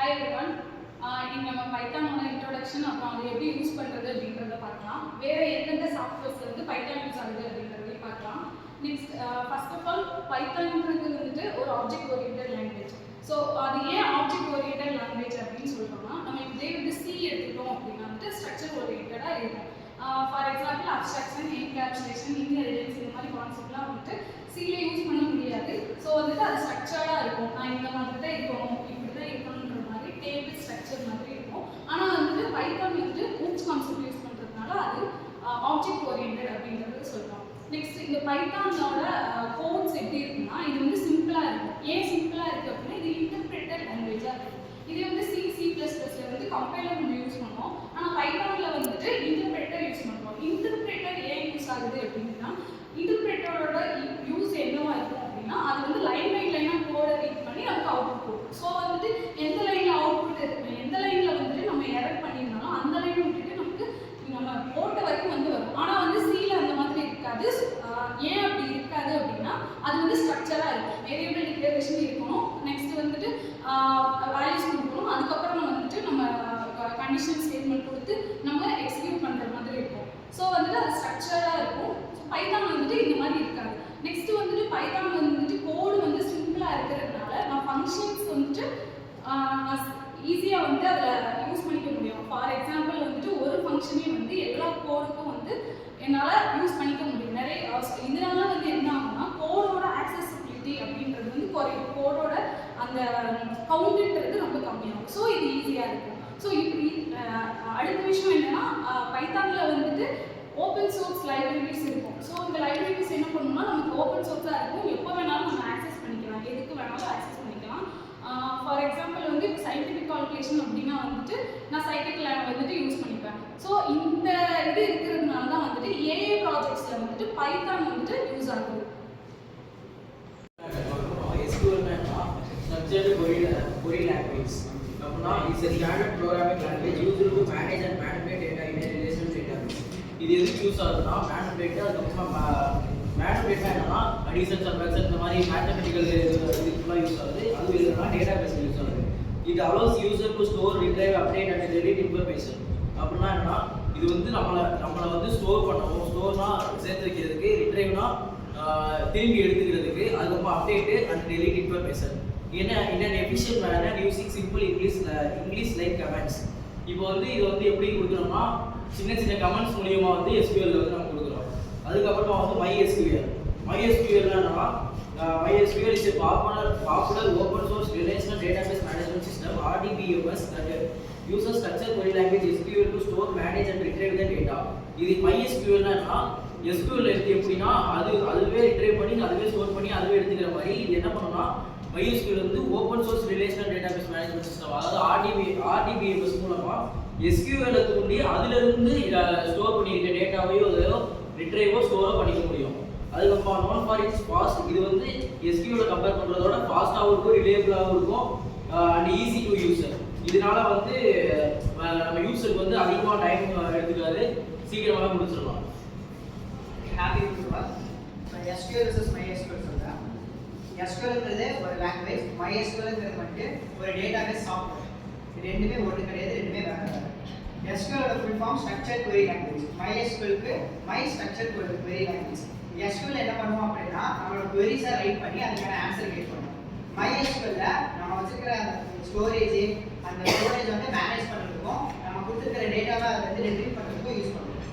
Hi everyone. இன்னைக்கு நம்ம பைத்தானோட introduction அப்புறம் அதை எப்படி யூஸ் பண்ணுறது அப்படின்றத பார்க்கலாம். வேறு எந்தெந்த சாஃப்ட்வேர்ஸில் வந்து பைத்தான் யூஸ் ஆகுது அப்படின்றதையும் பார்க்கலாம். நெக்ஸ்ட் ஃபர்ஸ்ட் ஆஃப் ஆல் பைத்தான்ன்றது வந்துட்டு ஒரு ஆப்ஜெக்ட் ஓரியன்டட் லாங்குவேஜ். ஸோ அது ஏன் ஆப்ஜெக்ட் ஓரியன்டட் லாங்குவேஜ் அப்படின்னு சொல்கிறோம்னா, நம்ம இதே வந்து சி எடுத்துக்கிட்டோம் அப்படின்னா வந்துட்டு ஸ்ட்ரக்சர் ஓரியன்டாக இருக்கும். For example abstraction, encapsulation, inheritance இந்த மாதிரி கான்செப்ட்லாம் வந்துட்டு சில யூஸ் பண்ண முடியாது. ஸோ வந்துட்டு அது ஸ்ட்ரக்சர்டாக இருக்கும். நான் இந்த மாதிரி தான் இருக்கணும், இப்படி தான் இருக்கணுன்ற மாதிரி டேபிள் ஸ்ட்ரக்சர் மாதிரி இருக்கும். ஆனால் வந்துட்டு பைத்தான் வந்துட்டு ஊப்ஸ் கான்செப்ட் யூஸ் பண்ணுறதுனால அது ஆப்ஜெக்ட் ஓரியன்டட் அப்படின்றது சொல்கிறோம். நெக்ஸ்ட் இந்த பைத்தானோட கோட்ஸ் எப்படி இருக்குன்னா, இது வந்து சிம்பிளாக இருக்கும். ஏன் சிம்பிளாக இருக்குது அப்படின்னா, இது இன்டர்பிரேட்டட் லாங்குவேஜாக இருக்கும். இதே வந்து C++ல வந்து கம்பைலர் நம்ம யூஸ் பண்ணுவோம். ஆனால் பைத்தானில் வந்துட்டு இன்டர்பிரேட்டர் யூஸ் பண்ணுவோம். இன்டர்பிரேட்டர் ஏன் யூஸ் ஆகுது அப்படின்னா, இன்டர்பிரேட்டரோட யூஸ் என்னவா இருக்கும் அப்படின்னா, அது வந்து லைன் பை லைனாக கோடை ரீட் பண்ணி நமக்கு அவுட்புட் போகும். ஸோ வந்துட்டு எந்த லைனில் அவுட்புட் இருக்கு, எந்த லைனில் வந்துட்டு நம்ம எரர் பண்ணியிருந்தாலும் அந்த லைனை விட்டுட்டு நமக்கு நம்ம போட்ட வரைக்கும் வந்து வரும். ஆனால் வந்து சியில் அந்த மாதிரி இருக்காது. ஏன் அப்படி இருக்காது அப்படின்னா, அது வந்து ஸ்ட்ரக்சராக இருக்கும். வேரியபிள் டிக்ளரேஷன் இருக்கணும், நெக்ஸ்ட் வந்துட்டு வேல்யூஸ் கொடுக்கணும், அதுக்கப்புறம் வந்துட்டு நம்ம கண்டிஷன் ஸ்டேட்மெண்ட் கொடுத்து நம்ம எக்ஸிக்யூட் பண்ணுற மாதிரி இருக்கும். ஸோ வந்துட்டு அது ஸ்ட்ரக்சராக இருக்கும். பைத்தான் வந்துட்டு இந்த மாதிரி இருக்காது. நெக்ஸ்ட் வந்துட்டு பைத்தான் வந்துட்டு கோடு வந்து சிம்பிளாக இருக்கிறதுனால நான் ஃபங்க்ஷன்ஸ் வந்துட்டு ஈஸியாக வந்து அதில் யூஸ் பண்ணிக்க முடியும். ஃபார் எக்ஸாம்பிள் வந்துட்டு ஒரு ஃபங்க்ஷனே வந்து எல்லா கோடுக்கும் வந்து என்னால் யூஸ் பண்ணிக்க முடியும். நிறைய இதனால வந்து என்ன ஆகும்னா, கோடோட ஆக்சசிபிலிட்டி அப்படின்றது வந்து குறையும். கோடோட அந்த கவுண்ட்ன்றது ரொம்ப கம்மியாகும். ஸோ இது ஈஸியாக இருக்கும். ஸோ இப்படி அடுத்த விஷயம் என்னன்னா, பைத்தானில் வந்துட்டு ஓப்பன் சோர்ஸ் லைப்ரரிஸ் இருக்கும். ஸோ இந்த லைப்ரரிஸ் என்ன பண்ணணும்னா, நமக்கு ஓப்பன் சோர்ஸாக இருக்கும். எப்போ வேணாலும் நம்ம ஆக்சஸ் பண்ணிக்கலாம், எதுக்கு வேணாலும் ஆக்சஸ் பண்ணிக்கலாம். ஃபார் எக்ஸாம்பிள் வந்து இப்போ சயின்டிஃபிக் கால்குலேஷன் அப்படின்னா வந்துட்டு நான் சைக்கிள் வந்துட்டு யூஸ் பண்ணிப்பேன். ஸோ இந்த இது இருக்கிறதுனால தான் வந்துட்டு ஏஏ ப்ராஜெக்ட்ஸில் வந்துட்டு பைத்தான் வந்துட்டு யூஸ் ஆகுது. Query language. Now, it's a standard programming language used to manage and manipulate data in a relational database. இது எதுக்கு யூஸ் ஆகுதுன்னா, மேனிபுலேட் அதுக்கப்புறம் மேனிபுலேட் என்னன்னா அடிஷன் சப்ட்ராக்ஷன் இந்த மாதிரி மேத்தமெட்டிக்கல் இதுக்கெல்லாம் யூஸ் ஆகுது. அது இல்லைன்னா டேட்டாபேஸ்ல யூஸ் ஆகுது. இது allows user to store, retrieve, update and delete information. அப்படின்னா என்னன்னா, இது வந்து நம்மளை வந்து ஸ்டோர் பண்ணவும், ஸ்டோர்னா சேர்த்து வைக்கிறதுக்கு, ரிட்ரைவ்னா திரும்பி எடுத்துக்கிறதுக்கு, அதுக்கப்புறம் update and delete information in an efficient manner using simple English like commands. இப்போ வந்து இது வந்து எப்படி கொடுக்குறோம்னா, சின்ன சின்ன கமெண்ட்ஸ் மூலியமா வந்து SQL வந்து நம்ம கொடுக்குறோம். அதுக்கப்புறமா வந்து MySQL என்னன்னா, MySQL is a popular open source relational database management system RDBMS that uses structured query language SQL to store, manage and retrieve the data. இது MySQL னா SQL எடுத்து எப்படின்னா அதுவே ரிட்ரைவ் பண்ணி அதுவே ஸ்டோர் பண்ணி அதுவே எடுத்துக்கிற மாதிரி இது என்ன பண்ணும்னா, MySQL வந்து open source relational database management system, அதாவது RDBMS மூலமா SQL தூண்டி அதிலிருந்து ஸ்டோர் பண்ணியிருக்க டேட்டாவையோ அதையோ ரிட்ரைவோ ஸ்டோரோ பண்ணிக்க முடியும். அதுக்கப்புறம் known for its fast, இது வந்து SQL கம்பேர் பண்ணுறதோட ஃபாஸ்ட்டாகவும் இருக்கும், ரிலேபிளாகவும் இருக்கும் அண்ட் ஈஸி டு யூஸர். இதனால வந்து நம்ம யூஸருக்கு வந்து அதிகமாக டைம் எடுத்துக்காது, சீக்கிரமாக முடிச்சிடலாம். ஹாப்பி SQL versus MySQL சொல்கிறேன். SQLங்கிறது ஒரு லாங்குவேஜ், MySQLங்கிறது வந்துட்டு ஒரு டேட்டாபேஸ் சாஃப்ட்வேர். இது ரெண்டுமே ஒன்று கிடையாது, ரெண்டுமே வேறு வேறு. SQLோட full form structured query language, MySQLக்கு my structured query language. SQL என்ன பண்ணுவோம் அப்படின்னா, நம்மளோட queries-ஐ ரைட் பண்ணி அதுக்கான ஆன்சர் கெட் பண்ணுவோம். MySQLல நம்ம வச்சுக்கிற ஸ்டோரேஜ், அந்த ஸ்டோரேஜ் வந்து மேனேஜ் பண்ணுறதுக்கும் நம்ம கொடுத்துருக்கிற டேட்டாவை அதை வந்து ரிட்ரீவ் பண்ணுறதுக்கும் யூஸ் பண்ணுவோம்.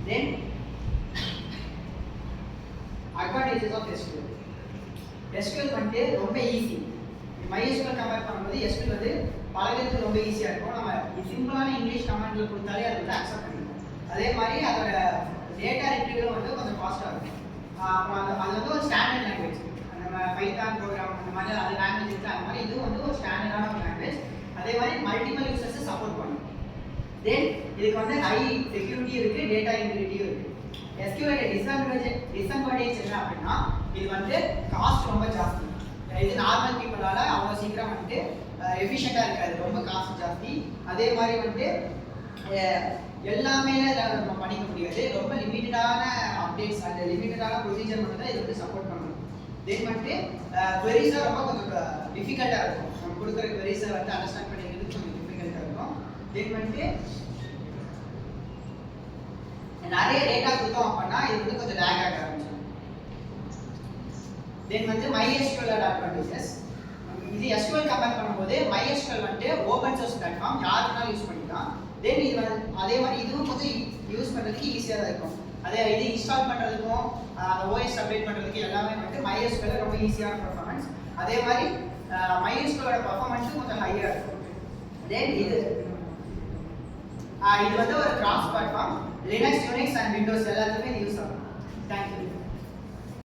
தென் அட்வான்டேஜஸ் ஆஃப் SQL. SQL வந்துட்டு ரொம்ப ஈஸி. MySQL கம்பேர் பண்ணும்போது SQL வந்து பழகிறதுக்கு ரொம்ப ஈஸியாக இருக்கும். நம்ம சிம்பிளான இங்கிலீஷ் கமெண்ட்ல கொடுத்தாலே அது வந்து அக்செப்ட் பண்ணிக்கும். அதே மாதிரி அதோட டேட்டா ரிட்ரீவலும் வந்து கொஞ்சம் ஃபாஸ்ட்டாக இருக்கும். அப்புறம் அது வந்து ஒரு ஸ்டாண்டர்ட் லாங்குவேஜ். நம்ம பைத்தான் ப்ரோக்ராம் அந்த மாதிரி அது லாங்குவேஜ் இருக்குது, அந்த மாதிரி இதுவும் வந்து ஒரு ஸ்டாண்டர்டான ஒரு லாங்குவேஜ். அதே மாதிரி மல்டிபிள் யூசர்ஸை சப்போர்ட் பண்ணும். தென் இதுக்கு வந்து ஹை செக்யூரிட்டி இருக்குது, டேட்டா இன்டெகிரிட்டியும் இருக்குது. SQL டிஸ்அட்வான்டேஜ் என்ன அப்படின்னா, இது வந்து காஸ்ட் ரொம்ப ஜாஸ்தி. இது நார்மல் பீப்புளால அவ்வளோ சீக்கிரம் வந்துட்டு எஃபிஷியண்டாக இருக்காது, ரொம்ப காஸ்ட் ஜாஸ்தி. அதே மாதிரி வந்துட்டு எல்லாமே நம்ம பண்ணிக்க முடியாது, ரொம்ப லிமிட்டடான அப்டேட்ஸ் அண்ட் லிமிட்டடான ப்ரொசீஜர் மட்டும் தான் இது வந்து சப்போர்ட் பண்ணணும். தென் வந்துட்டு queries ரொம்ப கொஞ்சம் டிஃபிகல்ட்டாக இருக்கும். நம்ம கொடுக்குற queries வந்து அண்டர்ஸ்டாண்ட் பண்ணிக்கிறது கொஞ்சம் டிஃபிகல்ட்டாக இருக்கும். தென் வந்துட்டு நிறைய டேட்டா கொடுத்தோம் அப்படின்னா இது வந்து கொஞ்சம் லேக் ஆக ஆரம்பிச்சிடும். தென் வந்து MySQL அட்வான்டேஜஸ். இது SQL கம்பேர் பண்ணும்போது MySQL வந்துட்டு ஓப்பன் சோர்ஸ் பிளாட்ஃபார்ம், யாருக்குனாலும் யூஸ் பண்ணிக்கலாம். தென் இது வந்து அதே மாதிரி இதுவும் கொஞ்சம் யூஸ் பண்ணுறதுக்கு ஈஸியாக தான் இருக்கும். அதே இது இன்ஸ்டால் பண்ணுறதுக்கும் OS அப்டேட் பண்ணுறதுக்கு எல்லாமே வந்துட்டு MySQL ரொம்ப ஈஸியான பர்ஃபார்மன்ஸ். அதே மாதிரி MySQL பர்ஃபார்மன்ஸும் கொஞ்சம் ஹையாக இருக்கும். தென் இது வந்து ஒரு cross platform, Linux, Unix and Windows எல்லாத்துக்குமே யூஸ் ஆகும். தேங்க்யூ.